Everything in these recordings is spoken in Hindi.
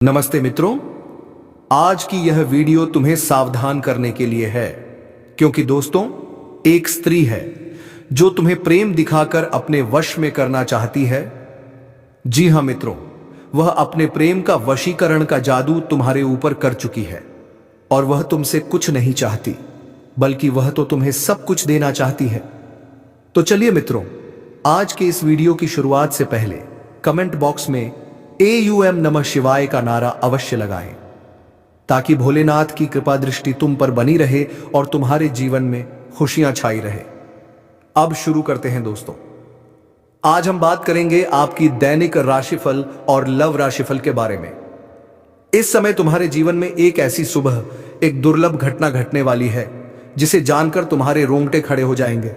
नमस्ते मित्रों, आज की यह वीडियो तुम्हें सावधान करने के लिए है, क्योंकि दोस्तों एक स्त्री है जो तुम्हें प्रेम दिखाकर अपने वश में करना चाहती है। जी हां मित्रों, वह अपने प्रेम का वशीकरण का जादू तुम्हारे ऊपर कर चुकी है और वह तुमसे कुछ नहीं चाहती, बल्कि वह तो तुम्हें सब कुछ देना चाहती है। तो चलिए मित्रों, आज के इस वीडियो की शुरुआत से पहले कमेंट बॉक्स में AUM नमः शिवाय का नारा अवश्य लगाएं, ताकि भोलेनाथ की कृपा दृष्टि तुम पर बनी रहे और तुम्हारे जीवन में खुशियां छाई रहे। अब शुरू करते हैं दोस्तों। आज हम बात करेंगे आपकी दैनिक राशिफल और लव राशिफल के बारे में। इस समय तुम्हारे जीवन में एक ऐसी सुबह, एक दुर्लभ घटना घटने वाली है जिसे जानकर तुम्हारे रोंगटे खड़े हो जाएंगे।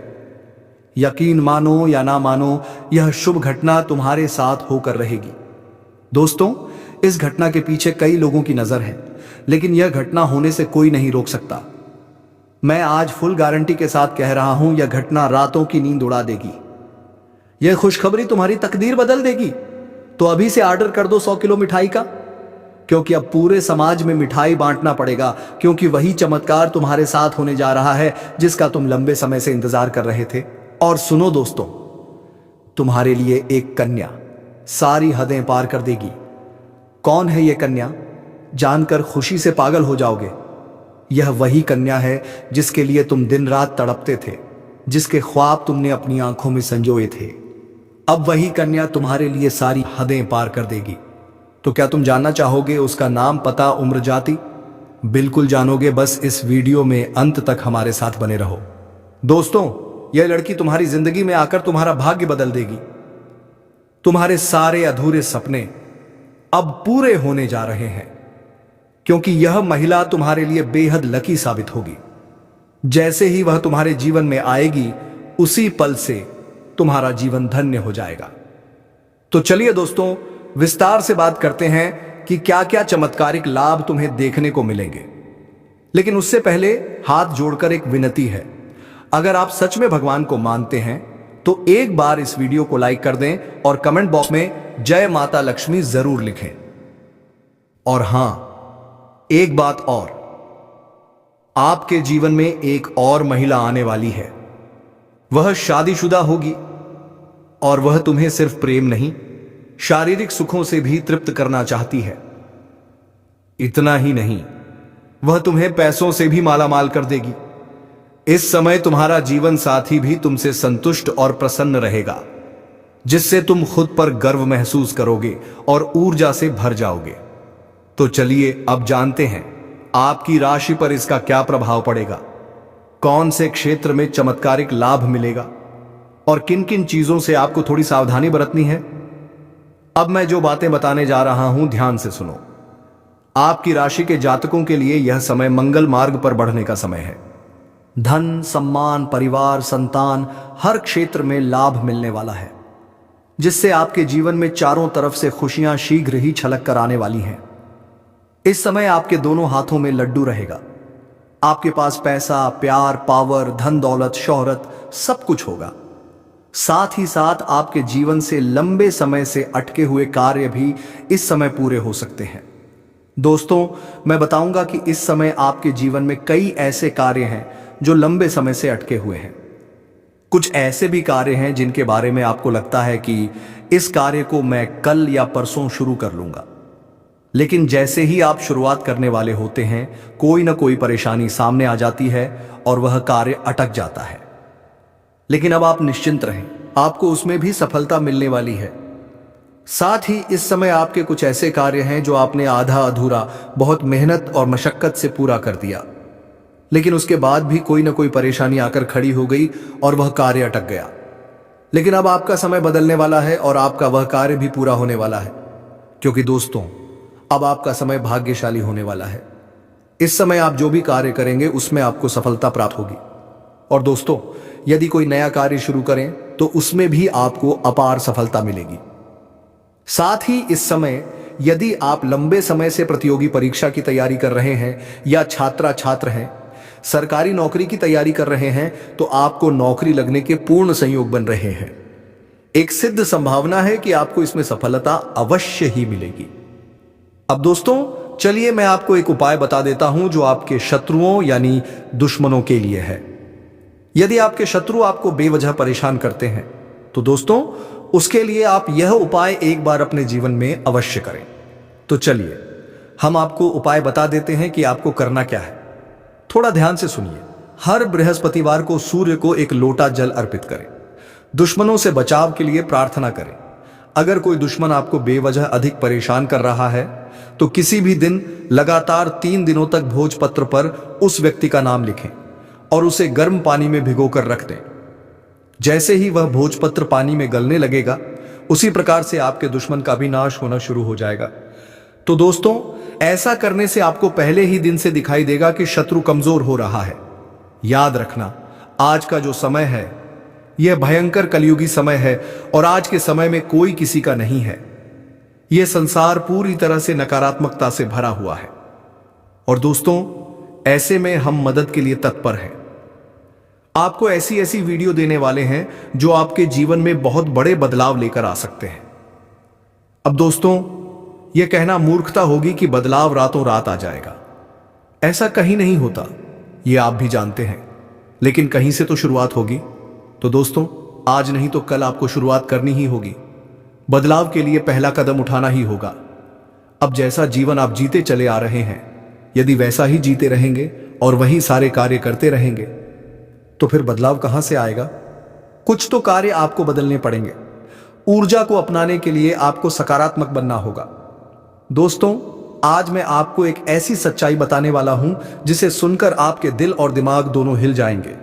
यकीन मानो या ना मानो, यह शुभ घटना तुम्हारे साथ होकर रहेगी। दोस्तों, इस घटना के पीछे कई लोगों की नजर है, लेकिन यह घटना होने से कोई नहीं रोक सकता। मैं आज फुल गारंटी के साथ कह रहा हूं, यह घटना रातों की नींद उड़ा देगी। यह खुशखबरी तुम्हारी तकदीर बदल देगी। तो अभी से ऑर्डर कर दो 100 किलो मिठाई का, क्योंकि अब पूरे समाज में मिठाई बांटना पड़ेगा, क्योंकि वही चमत्कार तुम्हारे साथ होने जा रहा है जिसका तुम लंबे समय से इंतजार कर रहे थे। और सुनो दोस्तों, तुम्हारे लिए एक कन्या सारी हदें पार कर देगी। कौन है यह कन्या, जानकर खुशी से पागल हो जाओगे। यह वही कन्या है जिसके लिए तुम दिन रात तड़पते थे, जिसके ख्वाब तुमने अपनी आंखों में संजोए थे। अब वही कन्या तुम्हारे लिए सारी हदें पार कर देगी। तो क्या तुम जानना चाहोगे उसका नाम, पता, उम्र, जाति? बिल्कुल जानोगे, बस इस वीडियो में अंत तक हमारे साथ बने रहो। दोस्तों, यह लड़की तुम्हारी जिंदगी में आकर तुम्हारा भाग्य बदल देगी। तुम्हारे सारे अधूरे सपने अब पूरे होने जा रहे हैं, क्योंकि यह महिला तुम्हारे लिए बेहद लकी साबित होगी। जैसे ही वह तुम्हारे जीवन में आएगी, उसी पल से तुम्हारा जीवन धन्य हो जाएगा। तो चलिए दोस्तों, विस्तार से बात करते हैं कि क्या क्या चमत्कारिक लाभ तुम्हें देखने को मिलेंगे। लेकिन उससे पहले हाथ जोड़कर एक विनती है, अगर आप सच में भगवान को मानते हैं तो एक बार इस वीडियो को लाइक कर दें और कमेंट बॉक्स में जय माता लक्ष्मी जरूर लिखें। और हां, एक बात और, आपके जीवन में एक और महिला आने वाली है। वह शादीशुदा होगी और वह तुम्हें सिर्फ प्रेम नहीं, शारीरिक सुखों से भी तृप्त करना चाहती है। इतना ही नहीं, वह तुम्हें पैसों से भी मालामाल कर देगी। इस समय तुम्हारा जीवन साथी भी तुमसे संतुष्ट और प्रसन्न रहेगा, जिससे तुम खुद पर गर्व महसूस करोगे और ऊर्जा से भर जाओगे। तो चलिए अब जानते हैं आपकी राशि पर इसका क्या प्रभाव पड़ेगा, कौन से क्षेत्र में चमत्कारिक लाभ मिलेगा और किन किन चीजों से आपको थोड़ी सावधानी बरतनी है। अब मैं जो बातें बताने जा रहा हूं, ध्यान से सुनो। आपकी राशि के जातकों के लिए यह समय मंगल मार्ग पर बढ़ने का समय है। धन, सम्मान, परिवार, संतान, हर क्षेत्र में लाभ मिलने वाला है, जिससे आपके जीवन में चारों तरफ से खुशियां शीघ्र ही छलक कर आने वाली हैं। इस समय आपके दोनों हाथों में लड्डू रहेगा। आपके पास पैसा, प्यार, पावर, धन दौलत, शोहरत सब कुछ होगा। साथ ही साथ आपके जीवन से लंबे समय से अटके हुए कार्य भी इस समय पूरे हो सकते हैं। दोस्तों, मैं बताऊंगा कि इस समय आपके जीवन में कई ऐसे कार्य हैं जो लंबे समय से अटके हुए हैं। कुछ ऐसे भी कार्य हैं जिनके बारे में आपको लगता है कि इस कार्य को मैं कल या परसों शुरू कर लूंगा, लेकिन जैसे ही आप शुरुआत करने वाले होते हैं, कोई ना कोई परेशानी सामने आ जाती है और वह कार्य अटक जाता है। लेकिन अब आप निश्चिंत रहें, आपको उसमें भी सफलता मिलने वाली है। साथ ही इस समय आपके कुछ ऐसे कार्य हैं जो आपने आधा अधूरा, बहुत मेहनत और मशक्कत से पूरा कर दिया, लेकिन उसके बाद भी कोई ना कोई परेशानी आकर खड़ी हो गई और वह कार्य अटक गया। लेकिन अब आपका समय बदलने वाला है और आपका वह कार्य भी पूरा होने वाला है, क्योंकि दोस्तों अब आपका समय भाग्यशाली होने वाला है। इस समय आप जो भी कार्य करेंगे उसमें आपको सफलता प्राप्त होगी। और दोस्तों, यदि कोई नया कार्य शुरू करें तो उसमें भी आपको अपार सफलता मिलेगी। साथ ही इस समय यदि आप लंबे समय से प्रतियोगी परीक्षा की तैयारी कर रहे हैं या छात्र हैं, सरकारी नौकरी की तैयारी कर रहे हैं, तो आपको नौकरी लगने के पूर्ण संयोग बन रहे हैं। एक सिद्ध संभावना है कि आपको इसमें सफलता अवश्य ही मिलेगी। अब दोस्तों चलिए मैं आपको एक उपाय बता देता हूं जो आपके शत्रुओं यानी दुश्मनों के लिए है। यदि आपके शत्रु आपको बेवजह परेशान करते हैं तो दोस्तों उसके लिए आप यह उपाय एक बार अपने जीवन में अवश्य करें। तो चलिए हम आपको उपाय बता देते हैं कि आपको करना क्या है। थोड़ा ध्यान से सुनिए। हर बृहस्पतिवार को सूर्य को एक लोटा जल अर्पित करें। दुश्मनों से बचाव के लिए प्रार्थना करें। अगर कोई दुश्मन आपको बेवजह अधिक परेशान कर रहा है तो किसी भी दिन लगातार 3 दिनों तक भोजपत्र पर उस व्यक्ति का नाम लिखें और उसे गर्म पानी में भिगोकर रख दें। जैसे ही वह भोजपत्र पानी में गलने लगेगा उसी प्रकार से आपके दुश्मन का भी नाश होना शुरू हो जाएगा। तो दोस्तों ऐसा करने से आपको पहले ही दिन से दिखाई देगा कि शत्रु कमजोर हो रहा है। याद रखना, आज का जो समय है यह भयंकर कलयुगी समय है और आज के समय में कोई किसी का नहीं है। यह संसार पूरी तरह से नकारात्मकता से भरा हुआ है और दोस्तों ऐसे में हम मदद के लिए तत्पर हैं। आपको ऐसी ऐसी वीडियो देने वाले हैं जो आपके जीवन में बहुत बड़े बदलाव लेकर आ सकते हैं। अब दोस्तों यह कहना मूर्खता होगी कि बदलाव रातों रात आ जाएगा। ऐसा कहीं नहीं होता, यह आप भी जानते हैं, लेकिन कहीं से तो शुरुआत होगी। तो दोस्तों आज नहीं तो कल आपको शुरुआत करनी ही होगी। बदलाव के लिए पहला कदम उठाना ही होगा। अब जैसा जीवन आप जीते चले आ रहे हैं यदि वैसा ही जीते रहेंगे और वही सारे कार्य करते रहेंगे तो फिर बदलाव कहां से आएगा। कुछ तो कार्य आपको बदलने पड़ेंगे। ऊर्जा को अपनाने के लिए आपको सकारात्मक बनना होगा। दोस्तों आज मैं आपको एक ऐसी सच्चाई बताने वाला हूं जिसे सुनकर आपके दिल और दिमाग दोनों हिल जाएंगे,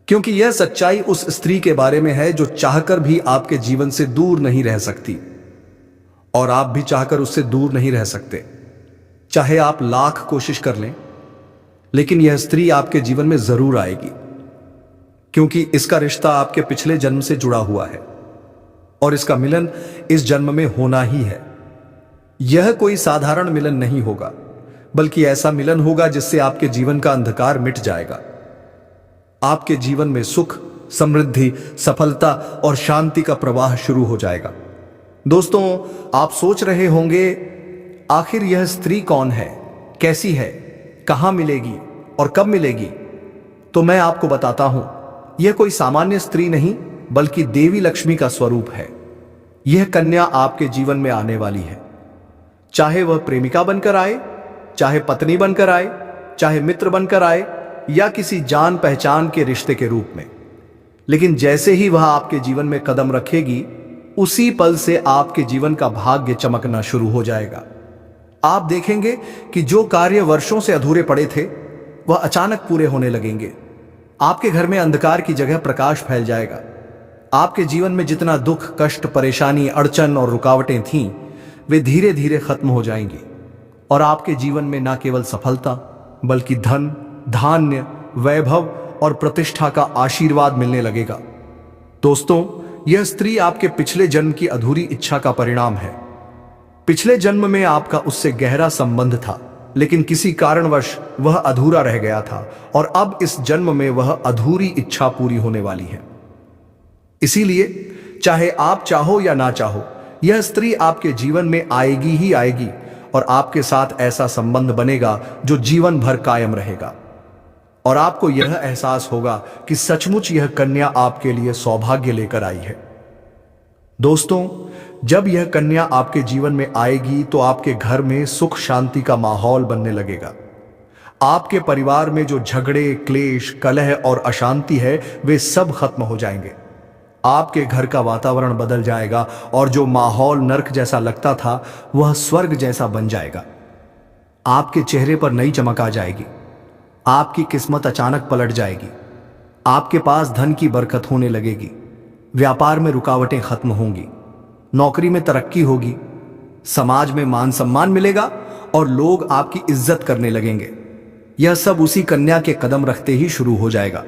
क्योंकि यह सच्चाई उस स्त्री के बारे में है जो चाहकर भी आपके जीवन से दूर नहीं रह सकती और आप भी चाहकर उससे दूर नहीं रह सकते, चाहे आप लाख कोशिश कर लें। लेकिन यह स्त्री आपके जीवन में जरूर आएगी, क्योंकि इसका रिश्ता आपके पिछले जन्म से जुड़ा हुआ है और इसका मिलन इस जन्म में होना ही है। यह कोई साधारण मिलन नहीं होगा, बल्कि ऐसा मिलन होगा जिससे आपके जीवन का अंधकार मिट जाएगा। आपके जीवन में सुख, समृद्धि, सफलता और शांति का प्रवाह शुरू हो जाएगा। दोस्तों आप सोच रहे होंगे आखिर यह स्त्री कौन है, कैसी है, कहां मिलेगी और कब मिलेगी। तो मैं आपको बताता हूं, यह कोई सामान्य स्त्री नहीं बल्कि देवी लक्ष्मी का स्वरूप है। यह कन्या आपके जीवन में आने वाली है, चाहे वह प्रेमिका बनकर आए, चाहे पत्नी बनकर आए, चाहे मित्र बनकर आए या किसी जान पहचान के रिश्ते के रूप में। लेकिन जैसे ही वह आपके जीवन में कदम रखेगी उसी पल से आपके जीवन का भाग्य चमकना शुरू हो जाएगा। आप देखेंगे कि जो कार्य वर्षों से अधूरे पड़े थे वह अचानक पूरे होने लगेंगे। आपके घर में अंधकार की जगह प्रकाश फैल जाएगा। आपके जीवन में जितना दुख, कष्ट, परेशानी, अड़चन और रुकावटें थीं वे धीरे धीरे खत्म हो जाएंगी और आपके जीवन में न केवल सफलता बल्कि धन, धान्य, वैभव और प्रतिष्ठा का आशीर्वाद मिलने लगेगा। दोस्तों यह स्त्री आपके पिछले जन्म की अधूरी इच्छा का परिणाम है। पिछले जन्म में आपका उससे गहरा संबंध था, लेकिन किसी कारणवश वह अधूरा रह गया था और अब इस जन्म में वह अधूरी इच्छा पूरी होने वाली है। इसीलिए चाहे आप चाहो या ना चाहो यह स्त्री आपके जीवन में आएगी ही आएगी और आपके साथ ऐसा संबंध बनेगा जो जीवन भर कायम रहेगा और आपको यह एहसास होगा कि सचमुच यह कन्या आपके लिए सौभाग्य लेकर आई है। दोस्तों जब यह कन्या आपके जीवन में आएगी तो आपके घर में सुख शांति का माहौल बनने लगेगा। आपके परिवार में जो झगड़े, क्लेश, कलह और अशांति है वे सब खत्म हो जाएंगे। आपके घर का वातावरण बदल जाएगा और जो माहौल नर्क जैसा लगता था वह स्वर्ग जैसा बन जाएगा। आपके चेहरे पर नई चमक आ जाएगी। आपकी किस्मत अचानक पलट जाएगी। आपके पास धन की बरकत होने लगेगी। व्यापार में रुकावटें खत्म होंगी। नौकरी में तरक्की होगी। समाज में मान सम्मान मिलेगा और लोग आपकी इज्जत करने लगेंगे। यह सब उसी कन्या के कदम रखते ही शुरू हो जाएगा।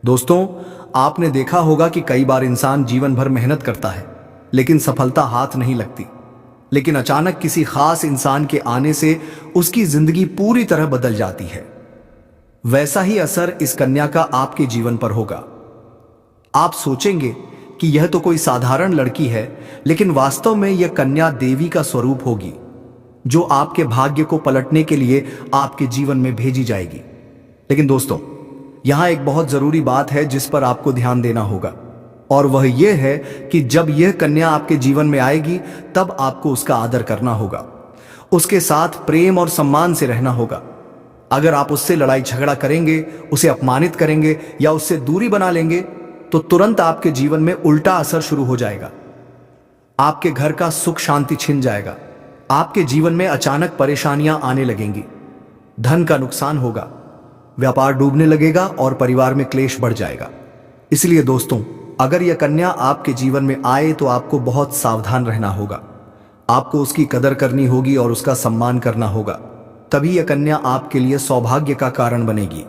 दोस्तों आपने देखा होगा कि कई बार इंसान जीवन भर मेहनत करता है लेकिन सफलता हाथ नहीं लगती, लेकिन अचानक किसी खास इंसान के आने से उसकी जिंदगी पूरी तरह बदल जाती है। वैसा ही असर इस कन्या का आपके जीवन पर होगा। आप सोचेंगे कि यह तो कोई साधारण लड़की है, लेकिन वास्तव में यह कन्या देवी का स्वरूप होगी। जो आपके भाग्य को पलटने के लिए आपके जीवन में भेजी जाएगी। लेकिन दोस्तों, यहां एक बहुत जरूरी बात है जिस पर आपको ध्यान देना होगा, और वह यह है कि जब यह कन्या आपके जीवन में आएगी तब आपको उसका आदर करना होगा, उसके साथ प्रेम और सम्मान से रहना होगा। अगर आप उससे लड़ाई झगड़ा करेंगे, उसे अपमानित करेंगे या उससे दूरी बना लेंगे तो तुरंत आपके जीवन में उल्टा असर शुरू हो जाएगा। आपके घर का सुख शांति छिन जाएगा, आपके जीवन में अचानक परेशानियां आने लगेंगी, धन का नुकसान होगा, व्यापार डूबने लगेगा और परिवार में क्लेश बढ़ जाएगा। इसलिए दोस्तों, अगर यह कन्या आपके जीवन में आए तो आपको बहुत सावधान रहना होगा। आपको उसकी कदर करनी होगी और उसका सम्मान करना होगा, तभी यह कन्या आपके लिए सौभाग्य का कारण बनेगी।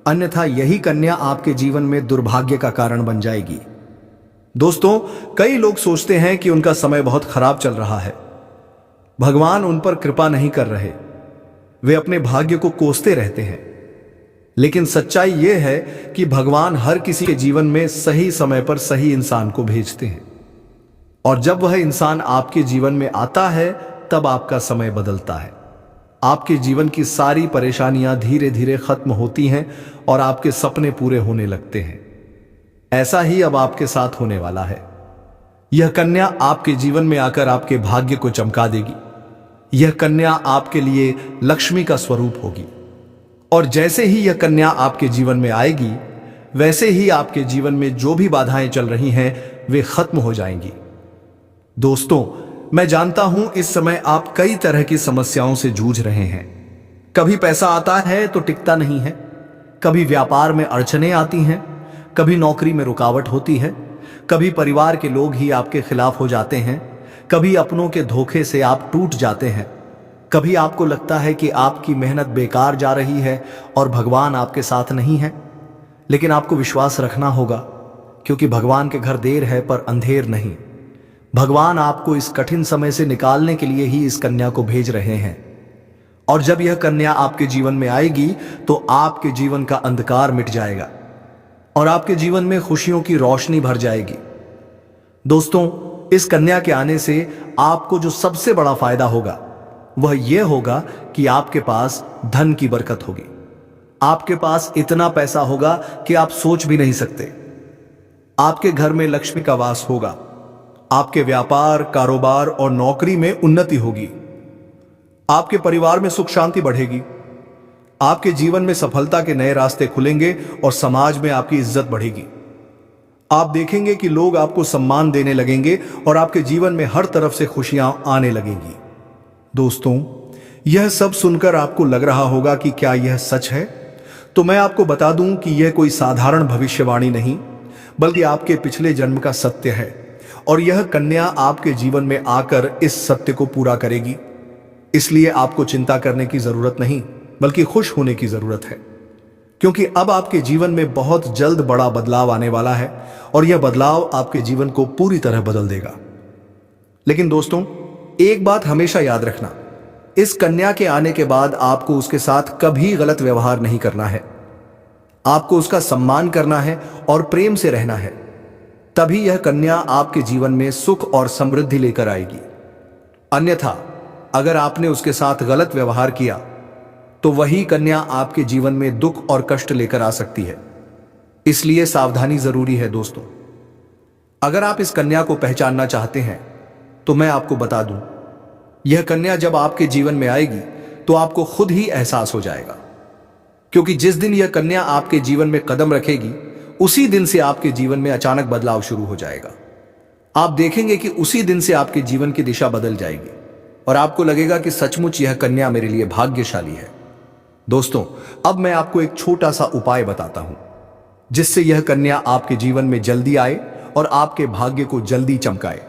अन्यथा यही कन्या आपके जीवन में दुर्भाग्य का कारण बन जाएगी। दोस्तों, कई लोग सोचते हैं कि उनका समय बहुत खराब चल रहा है, भगवान उन पर कृपा नहीं कर रहे, वे अपने भाग्य को कोसते रहते हैं। लेकिन सच्चाई यह है कि भगवान हर किसी के जीवन में सही समय पर सही इंसान को भेजते हैं, और जब वह इंसान आपके जीवन में आता है तब आपका समय बदलता है। आपके जीवन की सारी परेशानियां धीरे धीरे खत्म होती हैं और आपके सपने पूरे होने लगते हैं। ऐसा ही अब आपके साथ होने वाला है। यह कन्या आपके जीवन में आकर आपके भाग्य को चमका देगी। यह कन्या आपके लिए लक्ष्मी का स्वरूप होगी, और जैसे ही यह कन्या आपके जीवन में आएगी वैसे ही आपके जीवन में जो भी बाधाएं चल रही हैं वे खत्म हो जाएंगी। दोस्तों, मैं जानता हूं इस समय आप कई तरह की समस्याओं से जूझ रहे हैं। कभी पैसा आता है तो टिकता नहीं है, कभी व्यापार में अड़चनें आती हैं, कभी नौकरी में रुकावट होती है, कभी परिवार के लोग ही आपके खिलाफ हो जाते हैं, कभी अपनों के धोखे से आप टूट जाते हैं, कभी आपको लगता है कि आपकी मेहनत बेकार जा रही है और भगवान आपके साथ नहीं है। लेकिन आपको विश्वास रखना होगा, क्योंकि भगवान के घर देर है पर अंधेर नहीं। भगवान आपको इस कठिन समय से निकालने के लिए ही इस कन्या को भेज रहे हैं, और जब यह कन्या आपके जीवन में आएगी तो आपके जीवन का अंधकार मिट जाएगा और आपके जीवन में खुशियों की रोशनी भर जाएगी। दोस्तों, इस कन्या के आने से आपको जो सबसे बड़ा फायदा होगा वह यह होगा कि आपके पास धन की बरकत होगी। आपके पास इतना पैसा होगा कि आप सोच भी नहीं सकते। आपके घर में लक्ष्मी का वास होगा, आपके व्यापार, कारोबार और नौकरी में उन्नति होगी, आपके परिवार में सुख शांति बढ़ेगी, आपके जीवन में सफलता के नए रास्ते खुलेंगे और समाज में आपकी इज्जत बढ़ेगी। आप देखेंगे कि लोग आपको सम्मान देने लगेंगे और आपके जीवन में हर तरफ से खुशियां आने लगेंगी। दोस्तों, यह सब सुनकर आपको लग रहा होगा कि क्या यह सच है? तो मैं आपको बता दूं कि यह कोई साधारण भविष्यवाणी नहीं, बल्कि आपके पिछले जन्म का सत्य है, और यह कन्या आपके जीवन में आकर इस सत्य को पूरा करेगी। इसलिए आपको चिंता करने की जरूरत नहीं, बल्कि खुश होने की जरूरत है, क्योंकि अब आपके जीवन में बहुत जल्द बड़ा बदलाव आने वाला है और यह बदलाव आपके जीवन को पूरी तरह बदल देगा। लेकिन दोस्तों, एक बात हमेशा याद रखना, इस कन्या के आने के बाद आपको उसके साथ कभी गलत व्यवहार नहीं करना है। आपको उसका सम्मान करना है और प्रेम से रहना है, तभी यह कन्या आपके जीवन में सुख और समृद्धि लेकर आएगी। अन्यथा अगर आपने उसके साथ गलत व्यवहार किया तो वही कन्या आपके जीवन में दुख और कष्ट लेकर आ सकती है। इसलिए सावधानी जरूरी है। दोस्तों, अगर आप इस कन्या को पहचानना चाहते हैं तो मैं आपको बता दूं, यह कन्या जब आपके जीवन में आएगी तो आपको खुद ही एहसास हो जाएगा, क्योंकि जिस दिन यह कन्या आपके जीवन में कदम रखेगी उसी दिन से आपके जीवन में अचानक बदलाव शुरू हो जाएगा। आप देखेंगे कि उसी दिन से आपके जीवन की दिशा बदल जाएगी और आपको लगेगा कि सचमुच यह कन्या मेरे लिए भाग्यशाली है। दोस्तों, अब मैं आपको एक छोटा सा उपाय बताता हूं, जिससे यह कन्या आपके जीवन में जल्दी आए और आपके भाग्य को जल्दी चमकाए।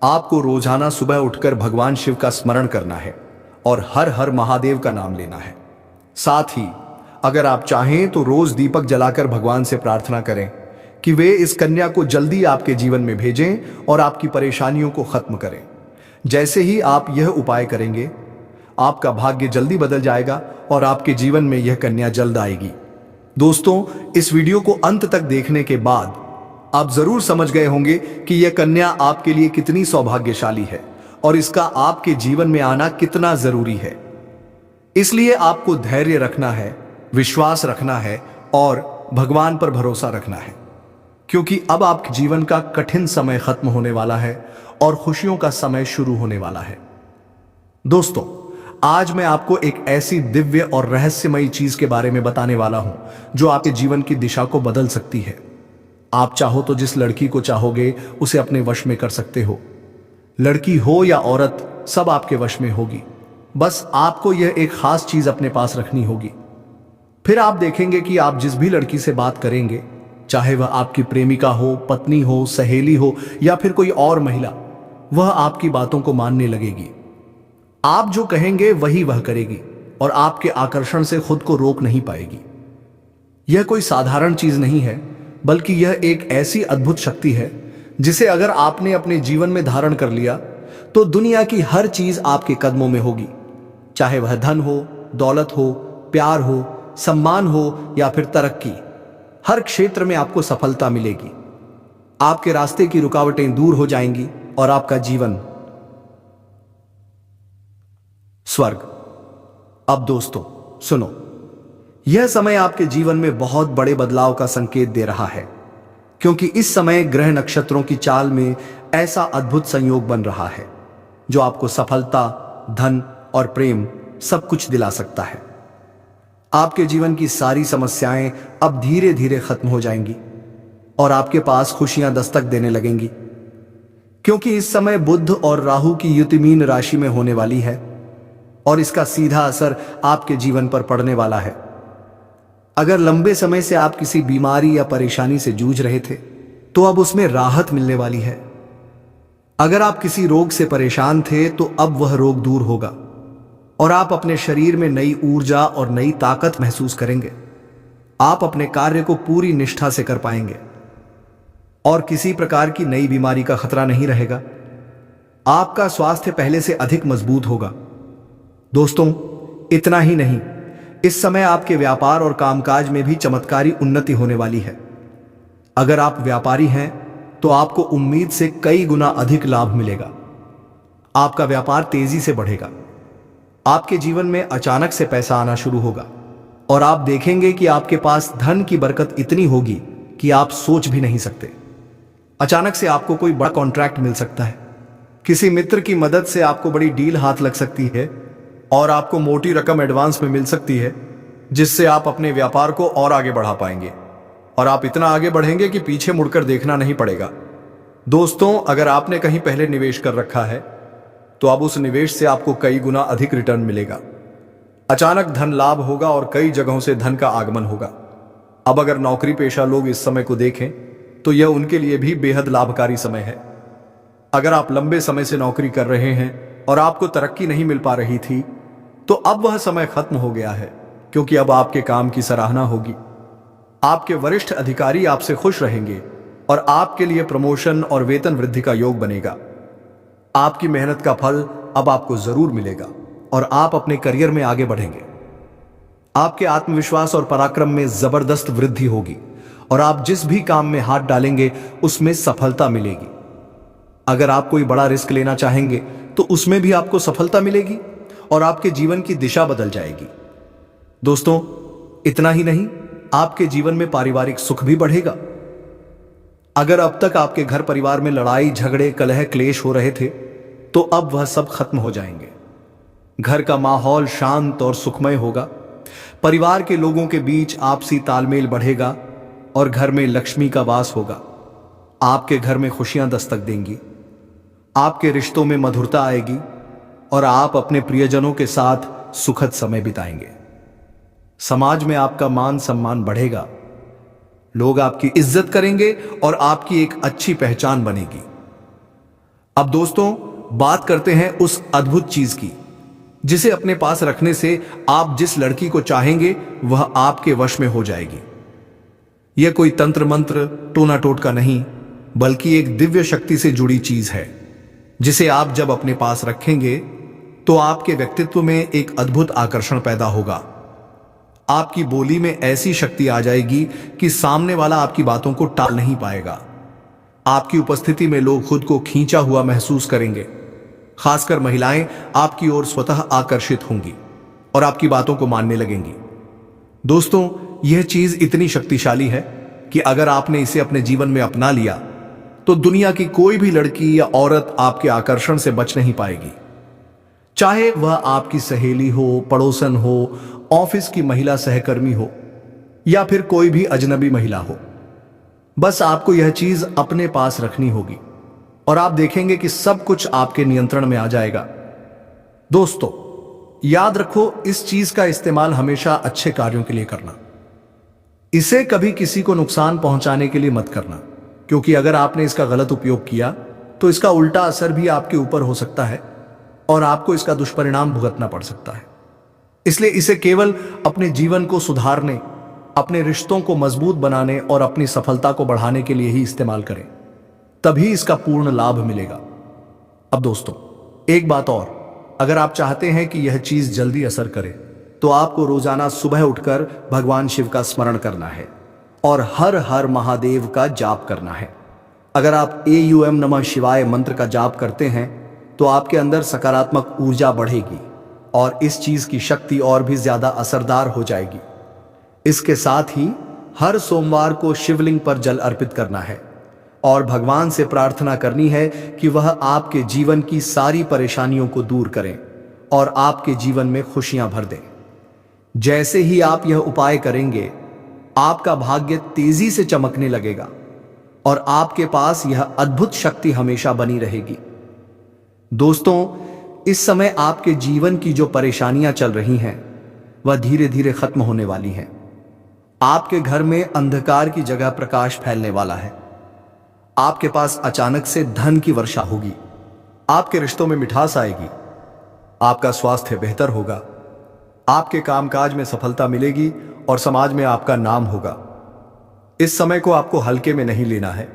आपको रोजाना सुबह उठकर भगवान शिव का स्मरण करना है और हर हर महादेव का नाम लेना है। साथ ही अगर आप चाहें तो रोज दीपक जलाकर भगवान से प्रार्थना करें कि वे इस कन्या को जल्दी आपके जीवन में भेजें और आपकी परेशानियों को खत्म करें। जैसे ही आप यह उपाय करेंगे, आपका भाग्य जल्दी बदल जाएगा और आपके जीवन में यह कन्या जल्द आएगी। दोस्तों, इस वीडियो को अंत तक देखने के बाद आप जरूर समझ गए होंगे कि यह कन्या आपके लिए कितनी सौभाग्यशाली है और इसका आपके जीवन में आना कितना जरूरी है। इसलिए आपको धैर्य रखना है, विश्वास रखना है और भगवान पर भरोसा रखना है, क्योंकि अब आपके जीवन का कठिन समय खत्म होने वाला है और खुशियों का समय शुरू होने वाला है। दोस्तों, आज मैं आपको एक ऐसी दिव्य और रहस्यमयी चीज के बारे में बताने वाला हूं जो आपके जीवन की दिशा को बदल सकती है। आप चाहो तो जिस लड़की को चाहोगे उसे अपने वश में कर सकते हो। लड़की हो या औरत, सब आपके वश में होगी। बस आपको यह एक खास चीज अपने पास रखनी होगी। फिर आप देखेंगे कि आप जिस भी लड़की से बात करेंगे, चाहे वह आपकी प्रेमिका हो, पत्नी हो, सहेली हो या फिर कोई और महिला, वह आपकी बातों को मानने लगेगी। आप जो कहेंगे वही वह करेगी और आपके आकर्षण से खुद को रोक नहीं पाएगी। यह कोई साधारण चीज नहीं है, बल्कि यह एक ऐसी अद्भुत शक्ति है जिसे अगर आपने अपने जीवन में धारण कर लिया तो दुनिया की हर चीज आपके कदमों में होगी। चाहे वह धन हो, दौलत हो, प्यार हो, सम्मान हो या फिर तरक्की, हर क्षेत्र में आपको सफलता मिलेगी। आपके रास्ते की रुकावटें दूर हो जाएंगी और आपका जीवन स्वर्ग। अब दोस्तों सुनो, यह समय आपके जीवन में बहुत बड़े बदलाव का संकेत दे रहा है, क्योंकि इस समय ग्रह नक्षत्रों की चाल में ऐसा अद्भुत संयोग बन रहा है जो आपको सफलता, धन और प्रेम सब कुछ दिला सकता है। आपके जीवन की सारी समस्याएं अब धीरे धीरे खत्म हो जाएंगी और आपके पास खुशियां दस्तक देने लगेंगी, क्योंकि इस समय बुध और राहु की युति मीन राशि में होने वाली है और इसका सीधा असर आपके जीवन पर पड़ने वाला है। अगर लंबे समय से आप किसी बीमारी या परेशानी से जूझ रहे थे तो अब उसमें राहत मिलने वाली है। अगर आप किसी रोग से परेशान थे तो अब वह रोग दूर होगा और आप अपने शरीर में नई ऊर्जा और नई ताकत महसूस करेंगे। आप अपने कार्य को पूरी निष्ठा से कर पाएंगे और किसी प्रकार की नई बीमारी का खतरा नहीं रहेगा। आपका स्वास्थ्य पहले से अधिक मजबूत होगा। दोस्तों, इतना ही नहीं, इस समय आपके व्यापार और कामकाज में भी चमत्कारी उन्नति होने वाली है। अगर आप व्यापारी हैं तो आपको उम्मीद से कई गुना अधिक लाभ मिलेगा। आपका व्यापार तेजी से बढ़ेगा। आपके जीवन में अचानक से पैसा आना शुरू होगा और आप देखेंगे कि आपके पास धन की बरकत इतनी होगी कि आप सोच भी नहीं सकते। अचानक से आपको कोई बड़ा कॉन्ट्रैक्ट मिल सकता है। किसी मित्र की मदद से आपको बड़ी डील हाथ लग सकती है और आपको मोटी रकम एडवांस में मिल सकती है, जिससे आप अपने व्यापार को और आगे बढ़ा पाएंगे और आप इतना आगे बढ़ेंगे कि पीछे मुड़कर देखना नहीं पड़ेगा। दोस्तों, अगर आपने कहीं पहले निवेश कर रखा है तो अब उस निवेश से आपको कई गुना अधिक रिटर्न मिलेगा। अचानक धन लाभ होगा और कई जगहों से धन का आगमन होगा। अब अगर नौकरी पेशा लोग इस समय को देखें तो यह उनके लिए भी बेहद लाभकारी समय है। अगर आप लंबे समय से नौकरी कर रहे हैं और आपको तरक्की नहीं मिल पा रही थी तो अब वह समय खत्म हो गया है, क्योंकि अब आपके काम की सराहना होगी। आपके वरिष्ठ अधिकारी आपसे खुश रहेंगे और आपके लिए प्रमोशन और वेतन वृद्धि का योग बनेगा। आपकी मेहनत का फल अब आपको जरूर मिलेगा और आप अपने करियर में आगे बढ़ेंगे। आपके आत्मविश्वास और पराक्रम में जबरदस्त वृद्धि होगी और आप जिस भी काम में हाथ डालेंगे उसमें सफलता मिलेगी। अगर आप कोई बड़ा रिस्क लेना चाहेंगे तो उसमें भी आपको सफलता मिलेगी और आपके जीवन की दिशा बदल जाएगी। दोस्तों, इतना ही नहीं, आपके जीवन में पारिवारिक सुख भी बढ़ेगा। अगर अब तक आपके घर परिवार में लड़ाई झगड़े कलह क्लेश हो रहे थे तो अब वह सब खत्म हो जाएंगे। घर का माहौल शांत और सुखमय होगा। परिवार के लोगों के बीच आपसी तालमेल बढ़ेगा और घर में लक्ष्मी का वास होगा। आपके घर में खुशियां दस्तक देंगी। आपके रिश्तों में मधुरता आएगी और आप अपने प्रियजनों के साथ सुखद समय बिताएंगे। समाज में आपका मान सम्मान बढ़ेगा। लोग आपकी इज्जत करेंगे और आपकी एक अच्छी पहचान बनेगी। अब दोस्तों, बात करते हैं उस अद्भुत चीज की जिसे अपने पास रखने से आप जिस लड़की को चाहेंगे वह आपके वश में हो जाएगी। यह कोई तंत्र मंत्र टोना टोटका नहीं, बल्कि एक दिव्य शक्ति से जुड़ी चीज है जिसे आप जब अपने पास रखेंगे तो आपके व्यक्तित्व में एक अद्भुत आकर्षण पैदा होगा। आपकी बोली में ऐसी शक्ति आ जाएगी कि सामने वाला आपकी बातों को टाल नहीं पाएगा। आपकी उपस्थिति में लोग खुद को खींचा हुआ महसूस करेंगे। खासकर महिलाएं आपकी ओर स्वतः आकर्षित होंगी और आपकी बातों को मानने लगेंगी। दोस्तों, यह चीज इतनी शक्तिशाली है कि अगर आपने इसे अपने जीवन में अपना लिया तो दुनिया की कोई भी लड़की या औरत आपके आकर्षण से बच नहीं पाएगी। चाहे वह आपकी सहेली हो, पड़ोसन हो, ऑफिस की महिला सहकर्मी हो या फिर कोई भी अजनबी महिला हो। बस आपको यह चीज अपने पास रखनी होगी और आप देखेंगे कि सब कुछ आपके नियंत्रण में आ जाएगा। दोस्तों, याद रखो, इस चीज का इस्तेमाल हमेशा अच्छे कार्यों के लिए करना। इसे कभी किसी को नुकसान पहुंचाने के लिए मत करना, क्योंकि अगर आपने इसका गलत उपयोग किया तो इसका उल्टा असर भी आपके ऊपर हो सकता है और आपको इसका दुष्परिणाम भुगतना पड़ सकता है। इसलिए इसे केवल अपने जीवन को सुधारने, अपने रिश्तों को मजबूत बनाने और अपनी सफलता को बढ़ाने के लिए ही इस्तेमाल करें, तभी इसका पूर्ण लाभ मिलेगा। अब दोस्तों, एक बात और, अगर आप चाहते हैं कि यह चीज जल्दी असर करे तो आपको रोजाना सुबह उठकर भगवान शिव का स्मरण करना है और हर हर महादेव का जाप करना है। अगर आप AUM नमः शिवाय मंत्र का जाप करते हैं तो आपके अंदर सकारात्मक ऊर्जा बढ़ेगी और इस चीज की शक्ति और भी ज्यादा असरदार हो जाएगी। इसके साथ ही हर सोमवार को शिवलिंग पर जल अर्पित करना है और भगवान से प्रार्थना करनी है कि वह आपके जीवन की सारी परेशानियों को दूर करें और आपके जीवन में खुशियां भर दें। जैसे ही आप यह उपाय करेंगे, आपका भाग्य तेजी से चमकने लगेगा और आपके पास यह अद्भुत शक्ति हमेशा बनी रहेगी। दोस्तों, इस समय आपके जीवन की जो परेशानियां चल रही हैं वह धीरे धीरे खत्म होने वाली हैं। आपके घर में अंधकार की जगह प्रकाश फैलने वाला है। आपके पास अचानक से धन की वर्षा होगी। आपके रिश्तों में मिठास आएगी। आपका स्वास्थ्य बेहतर होगा। आपके कामकाज में सफलता मिलेगी और समाज में आपका नाम होगा। इस समय को आपको हल्के में नहीं लेना है,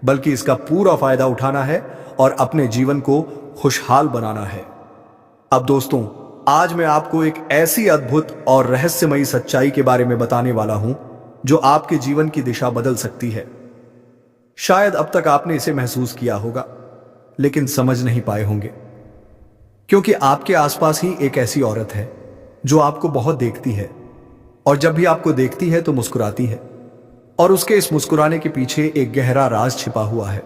बल्कि इसका पूरा फायदा उठाना है और अपने जीवन को खुशहाल बनाना है। अब दोस्तों, आज मैं आपको एक ऐसी अद्भुत और रहस्यमयी सच्चाई के बारे में बताने वाला हूं जो आपके जीवन की दिशा बदल सकती है। शायद अब तक आपने इसे महसूस किया होगा, लेकिन समझ नहीं पाए होंगे, क्योंकि आपके आसपास ही एक ऐसी औरत है जो आपको बहुत देखती है और जब भी आपको देखती है तो मुस्कुराती है और उसके इस मुस्कुराने के पीछे एक गहरा राज छिपा हुआ है।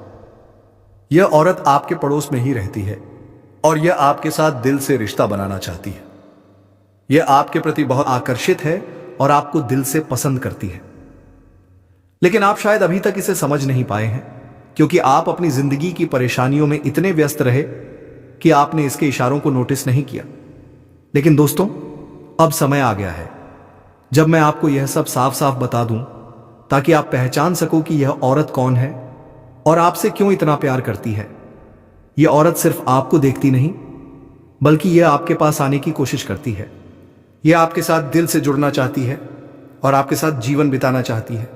यह औरत आपके पड़ोस में ही रहती है और यह आपके साथ दिल से रिश्ता बनाना चाहती है। यह आपके प्रति बहुत आकर्षित है और आपको दिल से पसंद करती है, लेकिन आप शायद अभी तक इसे समझ नहीं पाए हैं, क्योंकि आप अपनी जिंदगी की परेशानियों में इतने व्यस्त रहे कि आपने इसके इशारों को नोटिस नहीं किया। लेकिन दोस्तों, अब समय आ गया है जब मैं आपको यह सब साफ साफ बता दूं, ताकि आप पहचान सको कि यह औरत कौन है और आपसे क्यों इतना प्यार करती है। यह औरत सिर्फ आपको देखती नहीं, बल्कि यह आपके पास आने की कोशिश करती है। यह आपके साथ दिल से जुड़ना चाहती है और आपके साथ जीवन बिताना चाहती है।